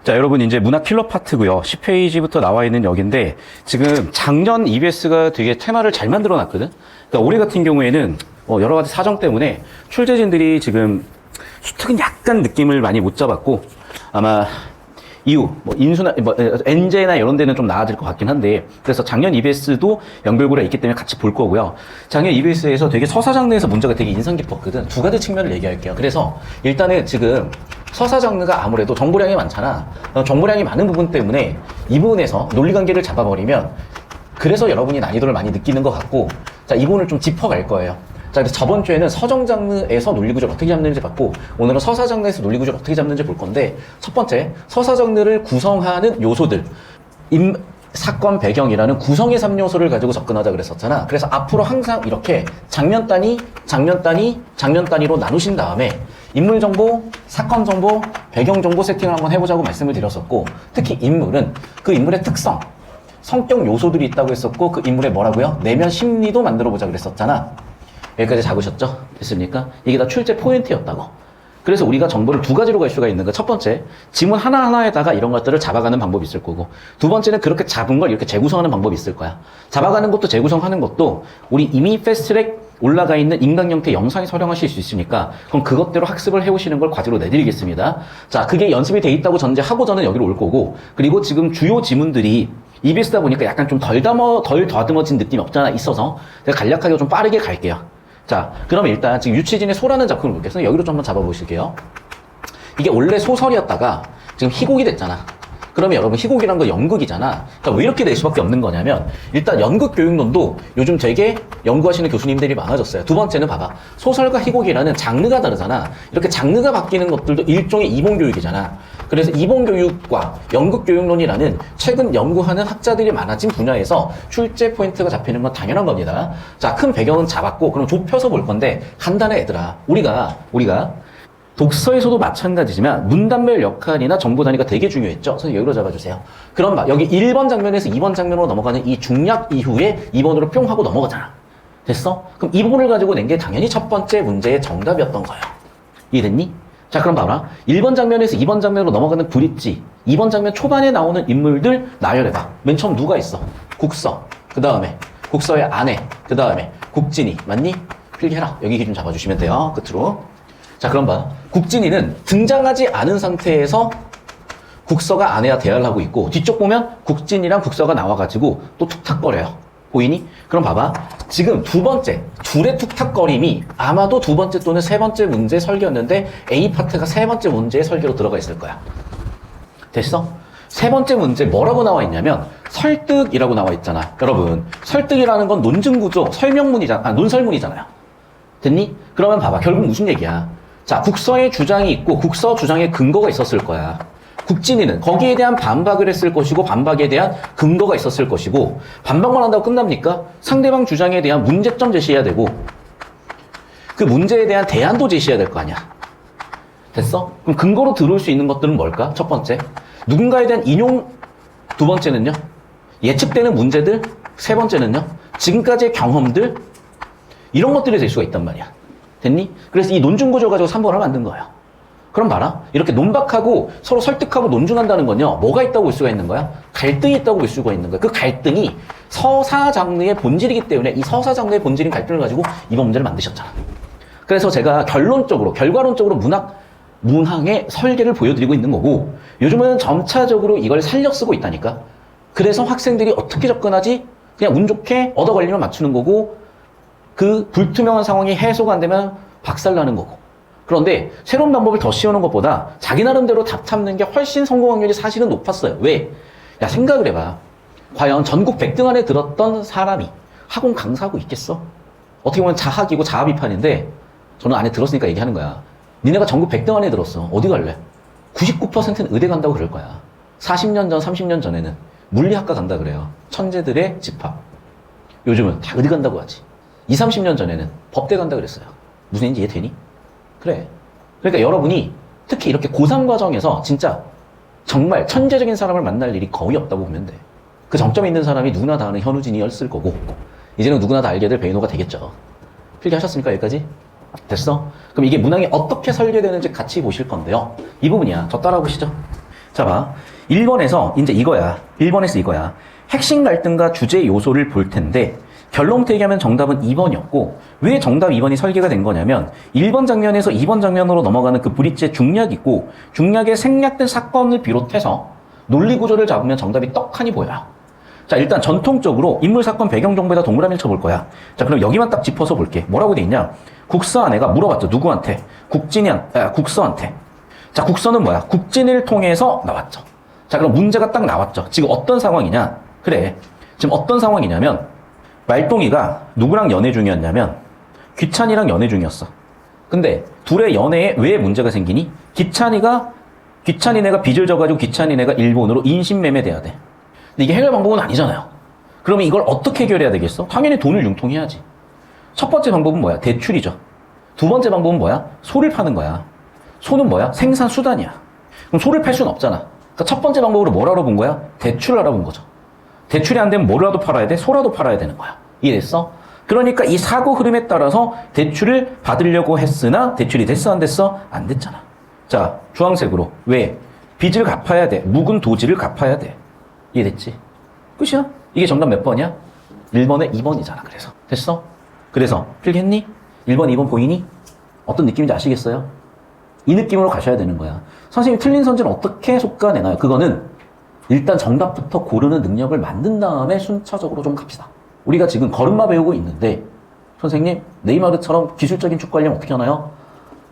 자, 여러분 이제 문학 킬러 파트고요. 10페이지부터 나와 있는 여기인데 지금 작년 EBS가 되게 테마를 잘 만들어 놨거든. 그러니까 올해 같은 경우에는 여러 가지 사정 때문에 출제진들이 지금 수특은 약간 느낌을 많이 못 잡았고 아마 이후 인수나 엔제나 이런 데는 좀 나아질 것 같긴 한데 그래서 작년 EBS도 연결고리가 있기 때문에 같이 볼 거고요. 작년 EBS에서 되게 서사 장르에서 문제가 되게 인상 깊었거든. 두 가지 측면을 얘기할게요. 그래서 일단은 지금 서사 장르가 아무래도 정보량이 많잖아. 정보량이 많은 부분 때문에 이 부분에서 논리관계를 잡아버리면 그래서 여러분이 난이도를 많이 느끼는 것 같고 자, 이 부분을 좀 짚어갈 거예요. 자, 그래서 저번 주에는 서정 장르에서 논리구조를 어떻게 잡는지 봤고 오늘은 서사 장르에서 논리구조를 어떻게 잡는지 볼 건데 첫 번째, 서사 장르를 구성하는 요소들 사건 배경이라는 구성의 3요소를 가지고 접근하자 그랬었잖아. 그래서 앞으로 항상 이렇게 장면 단위, 장면 단위, 장면 단위로 나누신 다음에 인물 정보, 사건 정보, 배경 정보 세팅을 한번 해보자고 말씀을 드렸었고 특히 인물은 그 인물의 특성, 성격 요소들이 있다고 했었고 그 인물의 뭐라고요? 내면 심리도 만들어보자 그랬었잖아. 여기까지 잡으셨죠? 됐습니까? 이게 다 출제 포인트였다고. 그래서 우리가 정보를 두 가지로 갈 수가 있는 거. 첫 번째, 지문 하나하나에다가 이런 것들을 잡아가는 방법이 있을 거고 두 번째는 그렇게 잡은 걸 이렇게 재구성하는 방법이 있을 거야. 잡아가는 것도 재구성하는 것도 우리 이미 패스트트랙 올라가 있는 인강 형태 영상에 촬영하실 수 있으니까 그럼 그것대로 학습을 해오시는 걸 과제로 내드리겠습니다. 자, 그게 연습이 돼 있다고 전제하고 저는 여기로 올 거고 그리고 지금 주요 지문들이 EBS다 보니까 약간 좀 덜 다듬어진 느낌이 없잖아 있어서 제가 간략하게 좀 빠르게 갈게요. 자, 그러면 일단 지금 유치진의 소라는 작품을 볼게요. 여기로 좀 한번 잡아보실게요. 이게 원래 소설이었다가 지금 희곡이 됐잖아. 그러면 여러분 희곡이란 거 연극이잖아. 그러니까 왜 이렇게 낼 수밖에 없는 거냐면 일단 연극 교육론도 요즘 되게 연구하시는 교수님들이 많아졌어요. 두 번째는 봐봐. 소설과 희곡이라는 장르가 다르잖아. 이렇게 장르가 바뀌는 것들도 일종의 이봉교육이잖아. 그래서 이봉교육과 연극교육론이라는 최근 연구하는 학자들이 많아진 분야에서 출제 포인트가 잡히는 건 당연한 겁니다. 자, 큰 배경은 잡았고 그럼 좁혀서 볼 건데 간단해 얘들아. 우리가 독서에서도 마찬가지지만 문단별 역할이나 정보 단위가 되게 중요했죠. 그래서 여기로 잡아주세요. 그럼 여기 1번 장면에서 2번 장면으로 넘어가는 이 중략 이후에 2번으로 뿅 하고 넘어가잖아. 됐어? 그럼 이 부분을 가지고 낸 게 당연히 첫 번째 문제의 정답이었던 거예요. 이해됐니? 자, 그럼 봐라. 1번 장면에서 2번 장면으로 넘어가는 브릿지, 2번 장면 초반에 나오는 인물들 나열해봐. 맨 처음 누가 있어? 국서, 그 다음에 국서의 아내, 그 다음에 국진이. 맞니? 필기해라. 여기 기준 잡아주시면 돼요. 끝으로. 자, 그럼 봐. 국진이는 등장하지 않은 상태에서 국서가 아내와 대화를 하고 있고 뒤쪽 보면 국진이랑 국서가 나와가지고 또 툭탁거려요. 보이니? 그럼 봐봐. 지금 두 번째, 둘의 툭탁거림이 아마도 두 번째 또는 세 번째 문제 설계였는데 A 파트가 세 번째 문제의 설계로 들어가 있을 거야. 됐어? 세 번째 문제 뭐라고 나와 있냐면 설득이라고 나와 있잖아. 여러분, 설득이라는 건 논증구조, 논설문이잖아요. 됐니? 그러면 봐봐. 결국 무슨 얘기야? 자, 국서의 주장이 있고 국서 주장의 근거가 있었을 거야. 국진이는 거기에 대한 반박을 했을 것이고 반박에 대한 근거가 있었을 것이고 반박만 한다고 끝납니까? 상대방 주장에 대한 문제점 제시해야 되고 그 문제에 대한 대안도 제시해야 될 거 아니야. 됐어? 그럼 근거로 들어올 수 있는 것들은 뭘까? 첫 번째, 누군가에 대한 인용. 두 번째는요, 예측되는 문제들. 세 번째는요, 지금까지의 경험들. 이런 것들이 될 수가 있단 말이야. 됐니? 그래서 이 논증구조 가지고 3번을 만든 거예요. 그럼 봐라. 이렇게 논박하고 서로 설득하고 논증한다는 건요, 뭐가 있다고 볼 수가 있는 거야? 갈등이 있다고 볼 수가 있는 거야. 그 갈등이 서사 장르의 본질이기 때문에 이 서사 장르의 본질인 갈등을 가지고 이번 문제를 만드셨잖아. 그래서 제가 결과론적으로 문항의 설계를 보여드리고 있는 거고 요즘은 점차적으로 이걸 살려 쓰고 있다니까. 그래서 학생들이 어떻게 접근하지? 그냥 운 좋게 얻어 걸리면 맞추는 거고 그 불투명한 상황이 해소가 안 되면 박살나는 거고. 그런데 새로운 방법을 더 씌우는 것보다 자기 나름대로 답 찾는 게 훨씬 성공 확률이 사실은 높았어요. 왜? 야, 생각을 해봐. 과연 전국 100등 안에 들었던 사람이 학원 강사하고 있겠어? 어떻게 보면 자학이고 자아비판인데 저는 안에 들었으니까 얘기하는 거야. 니네가 전국 100등 안에 들었어. 어디 갈래? 99%는 의대 간다고 그럴 거야. 40년 전, 30년 전에는 물리학과 간다 그래요. 천재들의 집합. 요즘은 다 의대 간다고 하지. 20, 30년 전에는 법대 간다 그랬어요. 무슨 얘기인지 이해되니? 그래. 그러니까 여러분이 특히 이렇게 고3 과정에서 진짜 정말 천재적인 사람을 만날 일이 거의 없다고 보면 돼. 그 정점에 있는 사람이 누구나 다 아는 현우진이었을 거고 이제는 누구나 다 알게 될 베이노가 되겠죠. 필기하셨습니까? 여기까지? 됐어? 그럼 이게 문항이 어떻게 설계되는지 같이 보실 건데요. 이 부분이야. 저 따라오시죠. 자, 봐. 1번에서 이제 이거야. 1번에서 이거야. 핵심 갈등과 주제 요소를 볼 텐데 결론부터 얘기하면 정답은 2번이었고 왜 정답 2번이 설계가 된 거냐면 1번 장면에서 2번 장면으로 넘어가는 그 브릿지에 중략이 있고 중략에 생략된 사건을 비롯해서 논리 구조를 잡으면 정답이 떡하니 보여요. 자, 일단 전통적으로 인물, 사건, 배경 정보에다 동그라미를 쳐볼 거야. 자, 그럼 여기만 딱 짚어서 볼게. 뭐라고 돼 있냐? 국서 아내가 물어봤죠. 누구한테? 국서한테. 자, 국서는 뭐야? 국진을 통해서 나왔죠. 자, 그럼 문제가 딱 나왔죠. 지금 어떤 상황이냐? 그래. 지금 어떤 상황이냐면 말동이가 누구랑 연애 중이었냐면 귀찬이랑 연애 중이었어. 근데 둘의 연애에 왜 문제가 생기니? 귀찬이네가 빚을 져가지고 귀찬이네가 일본으로 인신매매돼야 돼. 근데 이게 해결 방법은 아니잖아요. 그러면 이걸 어떻게 해결해야 되겠어? 당연히 돈을 융통해야지. 첫 번째 방법은 뭐야? 대출이죠. 두 번째 방법은 뭐야? 소를 파는 거야. 소는 뭐야? 생산 수단이야. 그럼 소를 팔 수는 없잖아. 그러니까 첫 번째 방법으로 뭘 알아본 거야? 대출을 알아본 거죠. 대출이 안 되면 뭐라도 팔아야 돼? 소라도 팔아야 되는 거야. 이해됐어? 그러니까 이 사고 흐름에 따라서 대출을 받으려고 했으나 대출이 됐어? 안 됐어? 안 됐잖아. 자, 주황색으로. 왜? 빚을 갚아야 돼. 묵은 도지를 갚아야 돼. 이해됐지? 끝이야. 이게 정답 몇 번이야? 1번에 2번이잖아. 그래서. 됐어? 그래서 필겠니? 1번, 2번 보이니? 어떤 느낌인지 아시겠어요? 이 느낌으로 가셔야 되는 거야. 선생님 틀린 선지는 어떻게 솎아내나요? 그거는 일단 정답부터 고르는 능력을 만든 다음에 순차적으로 좀 갑시다. 우리가 지금 걸음마 배우고 있는데 선생님 네이마르처럼 기술적인 축구 하려면 어떻게 하나요?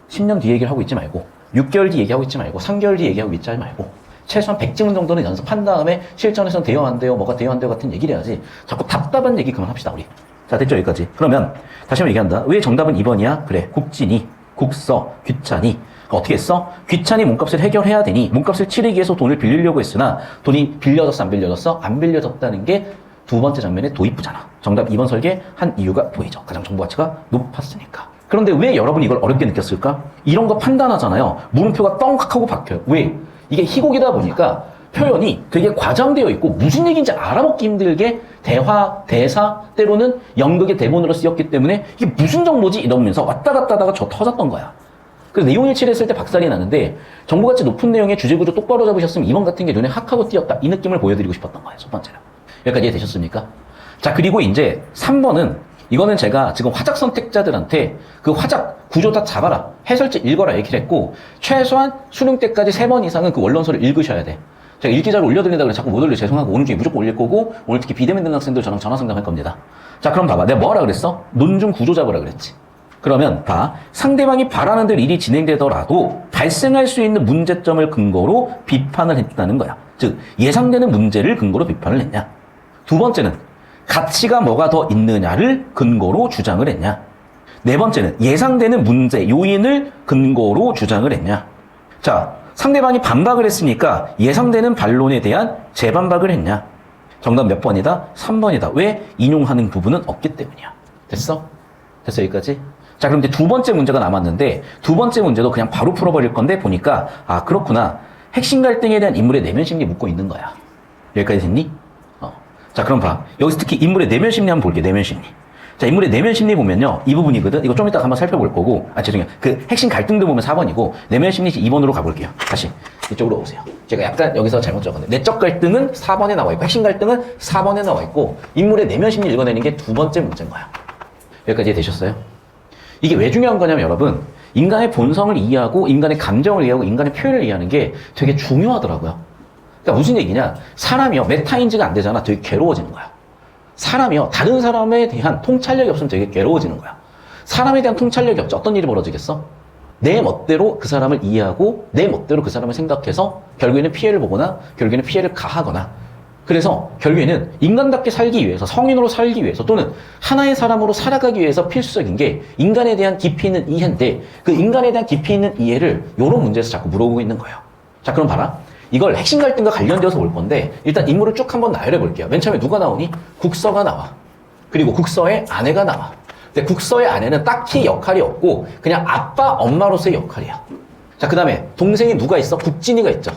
10년 뒤 얘기를 하고 있지 말고 6개월 뒤 얘기하고 있지 말고 3개월 뒤 얘기하고 있지 말고 최소한 100지문 정도는 연습한 다음에 실전에서는 돼요 안 돼요 뭐가 돼요 안 돼요 같은 얘기를 해야지. 자꾸 답답한 얘기 그만합시다 우리. 자, 됐죠 여기까지. 그러면 다시 한번 얘기한다. 왜 정답은 2번이야? 그래, 국진이, 국서, 귀찬이. 어떻게 했어? 귀찬이 몸값을 해결해야 되니 몸값을 치르기 위해서 돈을 빌리려고 했으나 돈이 빌려졌어 안 빌려졌어? 안 빌려졌다는 게 두 번째 장면의 도입부잖아. 정답 2번 설계 한 이유가 보이죠. 가장 정보 가치가 높았으니까. 그런데 왜 여러분이 이걸 어렵게 느꼈을까? 이런 거 판단하잖아요. 물음표가 떵하고 박혀요. 왜? 이게 희곡이다 보니까 표현이 되게 과장되어 있고 무슨 얘기인지 알아먹기 힘들게 대사, 때로는 연극의 대본으로 쓰였기 때문에 이게 무슨 정보지? 이러면서 왔다 갔다 하다가 저 터졌던 거야. 그래서 내용 일치를 했을 때 박살이 나는데 정보가치 높은 내용의 주제구조 똑바로 잡으셨으면 이번 같은 게 눈에 확 하고 띄었다. 이 느낌을 보여드리고 싶었던 거예요. 첫 번째는. 여기까지 이해되셨습니까? 자, 그리고 이제 3번은 이거는 제가 지금 화작 선택자들한테 그 화작 구조 다 잡아라. 해설지 읽어라 얘기를 했고 최소한 수능 때까지 3번 이상은 그 원론서를 읽으셔야 돼. 제가 읽기자를 올려드린다고 해서 자꾸 못 올려 죄송하고 오늘 중에 무조건 올릴 거고 오늘 특히 비대면 듣는 학생들 저랑 전화 상담할 겁니다. 자, 그럼 봐봐. 내가 뭐 하라 그랬어? 논중 구조 잡으라 그랬지. 그러면 봐. 상대방이 바라는 대로 일이 진행되더라도 발생할 수 있는 문제점을 근거로 비판을 했다는 거야. 즉 예상되는 문제를 근거로 비판을 했냐. 두 번째는 가치가 뭐가 더 있느냐를 근거로 주장을 했냐. 네 번째는 예상되는 문제, 요인을 근거로 주장을 했냐. 자, 상대방이 반박을 했으니까 예상되는 반론에 대한 재반박을 했냐. 정답 몇 번이다? 3번이다. 왜? 인용하는 부분은 없기 때문이야. 됐어? 됐어 여기까지? 자, 그럼 이제 두 번째 문제가 남았는데 두 번째 문제도 그냥 바로 풀어버릴 건데 보니까 아 그렇구나. 핵심 갈등에 대한 인물의 내면 심리 묻고 있는 거야. 여기까지 됐니? 자, 그럼 봐. 여기서 특히 인물의 내면 심리 한번 볼게. 내면 심리. 자, 인물의 내면 심리 보면요. 이 부분이거든. 이거 좀 이따 한번 살펴볼 거고. 아, 죄송해요. 그 핵심 갈등도 보면 4번이고 내면 심리 2번으로 가볼게요. 다시 이쪽으로 오세요. 제가 약간 여기서 잘못 적었네. 내적 갈등은 4번에 나와 있고 핵심 갈등은 4번에 나와 있고 인물의 내면 심리 읽어내는 게 두 번째 문제인 거야. 여기까지 되셨어요? 이게 왜 중요한 거냐면 여러분 인간의 본성을 이해하고 인간의 감정을 이해하고 인간의 표현을 이해하는 게 되게 중요하더라고요. 그러니까 무슨 얘기냐? 사람이요. 메타인지가 안 되잖아. 되게 괴로워지는 거야. 사람이요. 다른 사람에 대한 통찰력이 없으면 되게 괴로워지는 거야. 사람에 대한 통찰력이 없죠. 어떤 일이 벌어지겠어? 내 멋대로 그 사람을 이해하고 내 멋대로 그 사람을 생각해서 결국에는 피해를 보거나 결국에는 피해를 가하거나 그래서 결국에는 인간답게 살기 위해서 성인으로 살기 위해서 또는 하나의 사람으로 살아가기 위해서 필수적인 게 인간에 대한 깊이 있는 이해인데 그 인간에 대한 깊이 있는 이해를 이런 문제에서 자꾸 물어보고 있는 거예요. 자, 그럼 봐라. 이걸 핵심 갈등과 관련되어서 볼 건데 일단 인물을 쭉 한번 나열해 볼게요. 맨 처음에 누가 나오니? 국서가 나와. 그리고 국서의 아내가 나와. 근데 국서의 아내는 딱히 역할이 없고 그냥 아빠, 엄마로서의 역할이야. 자, 그 다음에 동생이 누가 있어? 국진이가 있죠.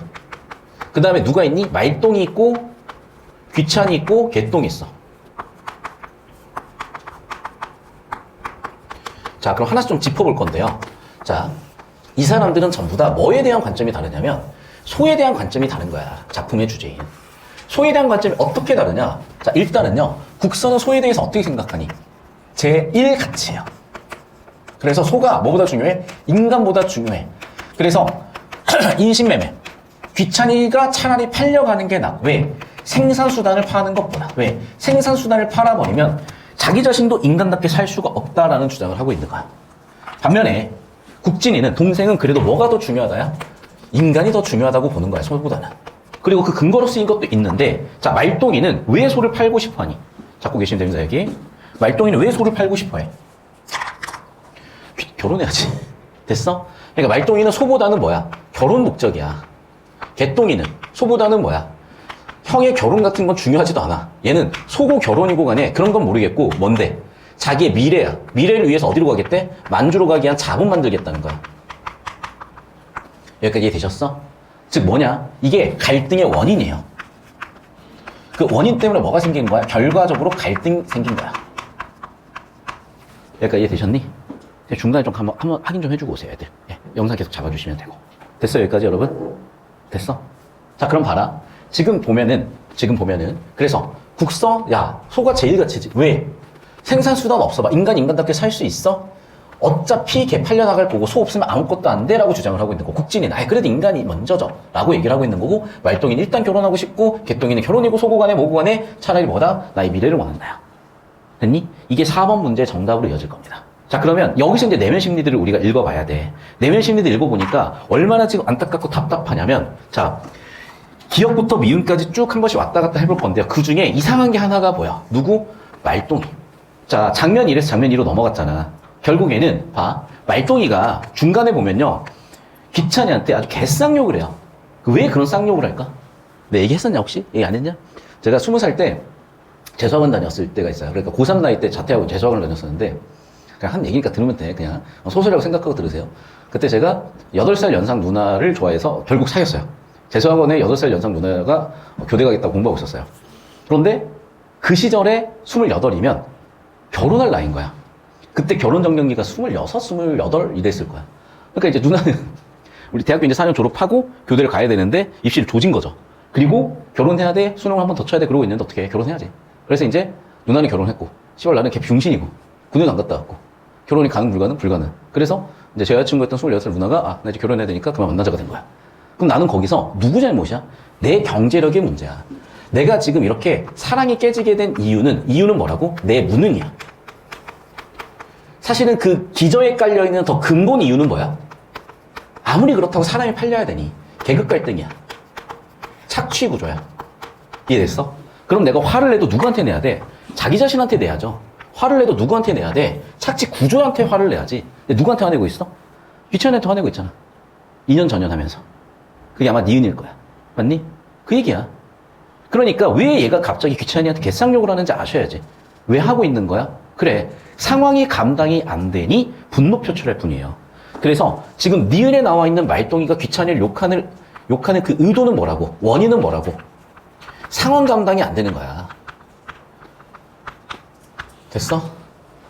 그 다음에 누가 있니? 말똥이 있고 귀찬이 있고 개똥이 있어. 자, 그럼 하나씩 좀 짚어볼 건데요. 자, 이 사람들은 전부 다 뭐에 대한 관점이 다르냐면 소에 대한 관점이 다른 거야. 작품의 주제인. 소에 대한 관점이 어떻게 다르냐? 자, 일단은요. 국서는 소에 대해서 어떻게 생각하니? 제1가치예요. 그래서 소가 뭐보다 중요해? 인간보다 중요해. 그래서 인신매매. 귀찮이가 차라리 팔려가는 게 나아. 왜? 생산수단을 파는 것보다. 왜? 생산수단을 팔아버리면 자기 자신도 인간답게 살 수가 없다라는 주장을 하고 있는 거야. 반면에 국진이는 동생은 그래도 뭐가 더 중요하다야? 인간이 더 중요하다고 보는 거야, 소보다는. 그리고 그 근거로 쓰인 것도 있는데, 자, 말똥이는 왜 소를 팔고 싶어 하니? 잡고 계시면 됩니다, 여기. 말똥이는 왜 소를 팔고 싶어 해? 결혼해야지. 됐어? 그러니까 말똥이는 소보다는 뭐야? 결혼 목적이야. 개똥이는 소보다는 뭐야? 형의 결혼 같은 건 중요하지도 않아. 얘는 소고 결혼이고 간에 그런 건 모르겠고, 뭔데? 자기의 미래야. 미래를 위해서 어디로 가겠대? 만주로 가기 위한 자본 만들겠다는 거야. 여기까지 이해되셨어? 즉 뭐냐? 이게 갈등의 원인이에요. 그 원인 때문에 뭐가 생기는 거야? 결과적으로 갈등이 생긴 거야. 여기까지 이해되셨니? 중간에 좀 한번 확인 좀 해주고 오세요, 애들. 예, 영상 계속 잡아주시면 되고. 됐어, 여기까지 여러분? 됐어? 자, 그럼 봐라. 지금 보면은, 그래서 국서, 야, 소가 제일 가치지. 왜? 생산수단 없어 봐. 인간답게 살 수 있어? 어차피 개 팔려나갈 거고 소 없으면 아무것도 안 돼라고 주장을 하고 있는 거. 국진이는 그래도 인간이 먼저죠 라고 얘기를 하고 있는 거고, 말똥이는 일단 결혼하고 싶고, 개똥이는 결혼이고 소고 간에 뭐고 간에 차라리 뭐다? 나의 미래를 원한다야. 됐니? 이게 4번 문제의 정답으로 이어질 겁니다. 자, 그러면 여기서 이제 내면 심리들을 우리가 읽어봐야 돼. 내면 심리들 읽어보니까 얼마나 지금 안타깝고 답답하냐면, 자, 기억부터 미음까지 쭉 한 번씩 왔다 갔다 해볼 건데요. 그 중에 이상한 게 하나가 보여. 누구? 말똥이. 자, 장면 1에서 장면 2로 넘어갔잖아. 결국에는 봐, 말똥이가 중간에 보면요, 귀찬이한테 아주 개쌍욕을 해요. 왜 그런 쌍욕을 할까? 내 얘기했었냐 혹시? 얘기 안 했냐? 제가 20살 때 재수학원 다녔을 때가 있어요. 그러니까 고3 나이 때 자퇴하고 재수학원을 다녔었는데, 그냥 한 얘기니까 들으면 돼. 그냥 소설이라고 생각하고 들으세요. 그때 제가 8살 연상 누나를 좋아해서 결국 사귀었어요. 재수학원에 8살 연상 누나가 교대 가겠다고 공부하고 있었어요. 그런데 그 시절에 28이면 결혼할 나이인 거야. 그때 결혼 정년기가 26, 28 이랬을 거야. 그러니까 이제 누나는 우리 대학교 이제 4년 졸업하고 교대를 가야 되는데 입시를 조진 거죠. 그리고 결혼해야 돼, 수능을 한 번 더 쳐야 돼, 그러고 있는데 어떻게 해? 결혼해야지. 그래서 이제 누나는 결혼했고, 10월 나는 걔 병신이고, 군대도 안 갔다 왔고, 결혼이 가능 불가능. 그래서 이제 제 여자친구였던 26살 누나가 나 이제 결혼해야 되니까 그만 만나자가 된 거야. 그럼 나는 거기서 누구 잘못이야? 내 경제력의 문제야. 내가 지금 이렇게 사랑이 깨지게 된 이유는 뭐라고? 내 무능이야. 사실은 그 기저에 깔려있는 더 근본 이유는 뭐야? 아무리 그렇다고 사람이 팔려야 되니? 계급 갈등이야. 착취 구조야. 이해됐어? 그럼 내가 화를 내도 누구한테 내야 돼? 자기 자신한테 내야죠. 화를 내도 누구한테 내야 돼? 착취 구조한테 화를 내야지. 근데 누구한테 화내고 있어? 귀찮이한테 화내고 있잖아. 2년 전년 하면서. 그게 아마 니은일 거야. 맞니? 그 얘기야. 그러니까 왜 얘가 갑자기 귀찮이한테 개쌍욕을 하는지 아셔야지. 왜 하고 있는 거야? 그래, 상황이 감당이 안 되니 분노 표출할 뿐이에요. 그래서 지금 니은에 나와 있는 말똥이가 귀찮이를 욕하는 그 의도는 뭐라고? 원인은 뭐라고? 상황 감당이 안 되는 거야. 됐어?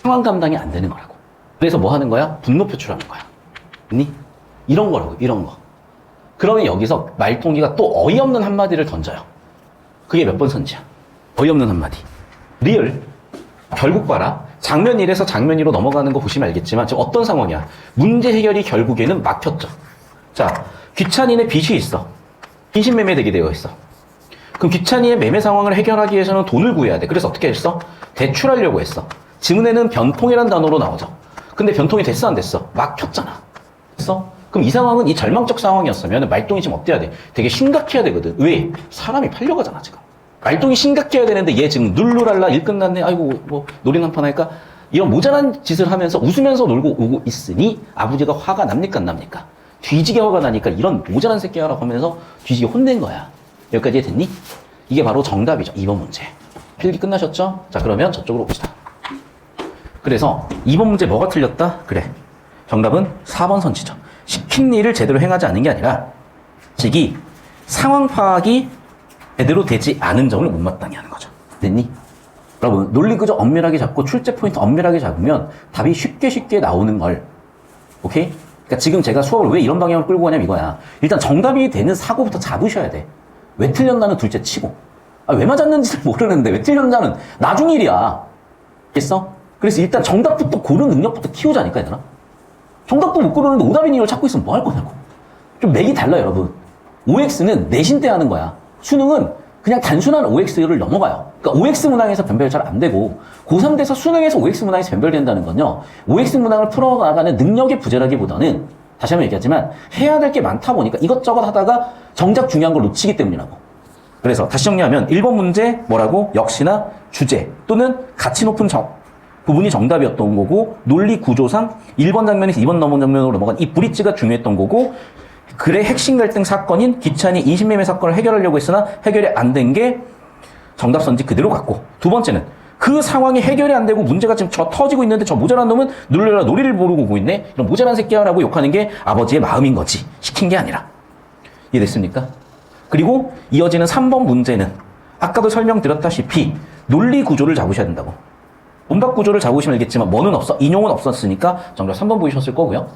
상황 감당이 안 되는 거라고. 그래서 뭐 하는 거야? 분노 표출하는 거야. 니? 이런 거라고, 이런 거. 그러면 여기서 말똥이가 또 어이없는 한마디를 던져요. 그게 몇 번 선지야? 어이없는 한마디. 리얼. 결국 봐라. 장면 1에서 장면 2로 넘어가는 거 보시면 알겠지만 지금 어떤 상황이야? 문제 해결이 결국에는 막혔죠. 자, 귀찬이네 빚이 있어. 인신매매 되게 되어 있어. 그럼 귀찬이의 매매 상황을 해결하기 위해서는 돈을 구해야 돼. 그래서 어떻게 했어? 대출하려고 했어. 지문에는 변통이라는 단어로 나오죠. 근데 변통이 됐어 안 됐어? 막혔잖아. 됐어? 그럼 이 상황은 이 절망적 상황이었으면 말똥이 지금 어때야 돼? 되게 심각해야 되거든. 왜? 사람이 팔려가잖아 지금. 말똥이 심각해야 되는데 얘 지금 룰루랄라 일 끝났네. 아이고 뭐 놀이 한판 할까? 이런 모자란 짓을 하면서 웃으면서 놀고 오고 있으니 아버지가 화가 납니까 안 납니까? 뒤지게 화가 나니까 이런 모자란 새끼야라고 하면서 뒤지게 혼낸 거야. 여기까지 됐니? 이게 바로 정답이죠. 2번 문제. 필기 끝나셨죠? 자, 그러면 저쪽으로 봅시다. 그래서 2번 문제 뭐가 틀렸다? 그래. 정답은 4번 선지죠. 시킨 일을 제대로 행하지 않는 게 아니라 즉이 상황 파악이 제대로 되지 않은 점을 못마땅히 하는 거죠. 됐니? 여러분, 논리 구조 엄밀하게 잡고 출제 포인트 엄밀하게 잡으면 답이 쉽게 나오는 걸. 오케이? 그러니까 지금 제가 수업을 왜 이런 방향으로 끌고 가냐면 이거야. 일단 정답이 되는 사고부터 잡으셔야 돼. 왜 틀렸나는 둘째 치고. 왜 맞았는지를 모르는데 왜 틀렸나는 나중 일이야. 알겠어? 그래서 일단 정답부터 고르는 능력부터 키우자니까, 얘들아. 정답도 못 고르는데 오답인 이유를 찾고 있으면 뭐 할 거냐고. 좀 맥이 달라, 여러분. OX는 내신 때 하는 거야. 수능은 그냥 단순한 OX를 넘어가요. 그러니까 OX 문항에서 변별이 잘 안 되고 고3 돼서 수능에서 OX 문항에서 변별된다는 건요. OX 문항을 풀어나가는 능력의 부재라기보다는 다시 한번 얘기하지만 해야 될 게 많다 보니까 이것저것 하다가 정작 중요한 걸 놓치기 때문이라고. 그래서 다시 정리하면 1번 문제 뭐라고? 역시나 주제 또는 가치 높은 부분이 정답이었던 거고 논리 구조상 1번 장면에서 2번 넘은 장면으로 넘어간 이 브릿지가 중요했던 거고 글의 핵심 갈등 사건인 기찬이 인신매매 사건을 해결하려고 했으나 해결이 안 된 게 정답 선지 그대로 갔고 두 번째는 그 상황이 해결이 안 되고 문제가 지금 터지고 있는데 저 모자란 놈은 놀려라 놀이를 모르고 오고 있네 이런 모자란 새끼야 라고 욕하는 게 아버지의 마음인 거지 시킨 게 아니라. 이해됐습니까? 그리고 이어지는 3번 문제는 아까도 설명드렸다시피 논리 구조를 잡으셔야 된다고. 문박 구조를 잡으시면 알겠지만 뭐는 없어? 인용은 없었으니까 정답 3번 보이셨을 거고요.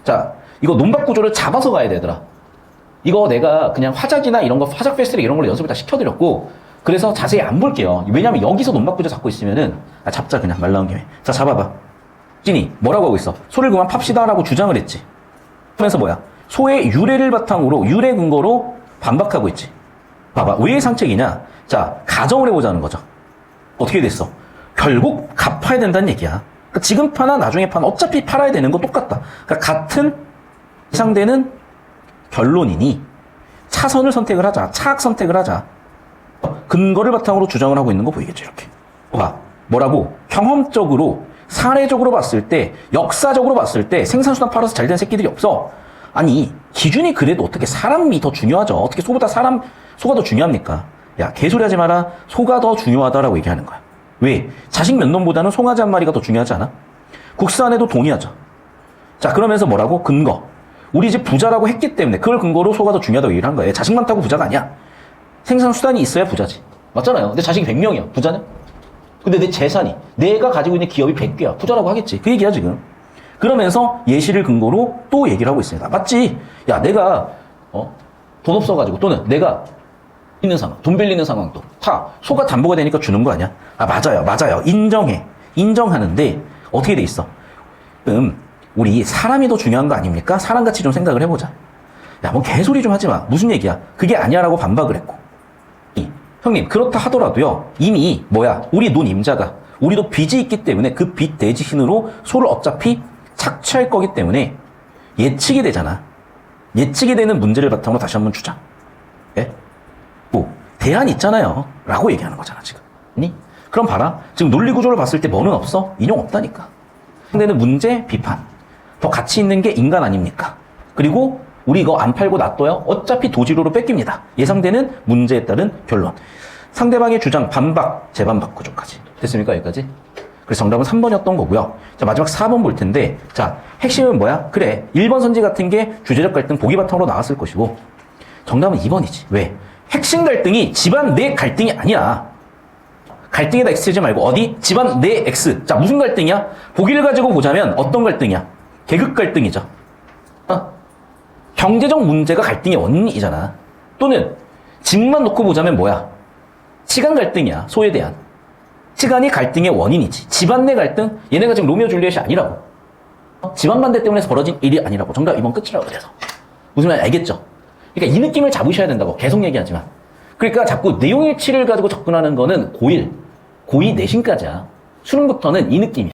자, 이거 논박 구조를 잡아서 가야 되더라. 이거 내가 그냥 화작이나 이런 거, 화작 페스트리 이런 걸로 연습을 다 시켜드렸고, 그래서 자세히 안 볼게요. 왜냐면 여기서 논박 구조 잡고 있으면은, 잡자, 그냥 말 나온 김에. 자, 잡아봐. 찐이, 뭐라고 하고 있어? 소를 그만 팝시다 라고 주장을 했지. 그러면서 뭐야? 소의 유래를 바탕으로, 유래 근거로 반박하고 있지. 봐봐. 왜 상책이냐? 자, 가정을 해보자는 거죠. 어떻게 됐어? 결국 갚아야 된다는 얘기야. 그러니까 지금 파나 나중에 파나 어차피 팔아야 되는 거 똑같다. 그러니까 같은 예상되는 결론이니 차선을 선택을 하자. 차악 선택을 하자. 근거를 바탕으로 주장을 하고 있는 거 보이겠죠, 이렇게. 봐. 뭐라고? 경험적으로, 사례적으로 봤을 때, 역사적으로 봤을 때 생산수단 팔아서 잘 된 새끼들이 없어. 아니, 기준이 그래도 어떻게 사람이 더 중요하죠. 어떻게 소가 더 중요합니까? 야, 개소리 하지 마라. 소가 더 중요하다라고 얘기하는 거야. 왜? 자식 몇 놈보다는 송아지 한 마리가 더 중요하지 않아? 국산에도 동의하죠. 자, 그러면서 뭐라고? 근거. 우리 집 부자라고 했기 때문에 그걸 근거로 소가 더 중요하다고 얘기를 한 거예요. 자식 많다고 부자가 아니야. 생산수단이 있어야 부자지. 맞잖아요. 내 자식이 100명이야. 부자는? 근데 내 재산이, 내가 가지고 있는 기업이 100개야. 부자라고 하겠지. 그 얘기야, 지금. 그러면서 예시를 근거로 또 얘기를 하고 있습니다. 맞지? 야, 내가, 돈 없어가지고 또는 내가 있는 상황, 돈 빌리는 상황도 다 소가 담보가 되니까 주는 거 아니야? 맞아요. 인정해. 인정하는데 어떻게 돼 있어? 우리 사람이 더 중요한 거 아닙니까? 사람같이 좀 생각을 해보자. 야, 뭐 개소리 좀 하지 마. 무슨 얘기야? 그게 아니야라고 반박을 했고. 형님, 그렇다 하더라도요. 이미 우리 논임자가 우리도 빚이 있기 때문에 그 빚 대신으로 소를 어차피 착취할 거기 때문에 예측이 되잖아. 예측이 되는 문제를 바탕으로 다시 한번 주자. 예? 대안 있잖아요. 라고 얘기하는 거잖아, 지금. 그럼 봐라. 지금 논리 구조를 봤을 때 뭐는 없어? 인용 없다니까. 상대는 문제, 비판. 더 가치 있는 게 인간 아닙니까? 그리고 우리 이거 안 팔고 놔둬요? 어차피 도지로로 뺏깁니다. 예상되는 문제에 따른 결론. 상대방의 주장, 반박, 재반박 구조까지. 됐습니까? 여기까지? 그래서 정답은 3번이었던 거고요. 자, 마지막 4번 볼 텐데, 자, 핵심은 뭐야? 그래. 1번 선지 같은 게 주제적 갈등 보기 바탕으로 나왔을 것이고, 정답은 2번이지. 왜? 핵심 갈등이 집안 내 갈등이 아니야. 갈등에다 X 쓰지 말고 어디? 집안 내 X. 자, 무슨 갈등이야? 보기를 가지고 보자면 어떤 갈등이야? 계급 갈등이죠. 경제적 문제가 갈등의 원인이잖아. 또는 집만 놓고 보자면 뭐야? 시간 갈등이야. 소에 대한. 시간이 갈등의 원인이지. 집안 내 갈등? 얘네가 지금 로미오 줄리엣이 아니라고. 집안 반대 때문에 벌어진 일이 아니라고. 정답 2번 끝이라고 그래서. 무슨 말인지 알겠죠? 그러니까 이 느낌을 잡으셔야 된다고. 계속 얘기하지만. 그러니까 자꾸 내용일치를 가지고 접근하는 거는 고1 내신까지야. 수능부터는 이 느낌이야.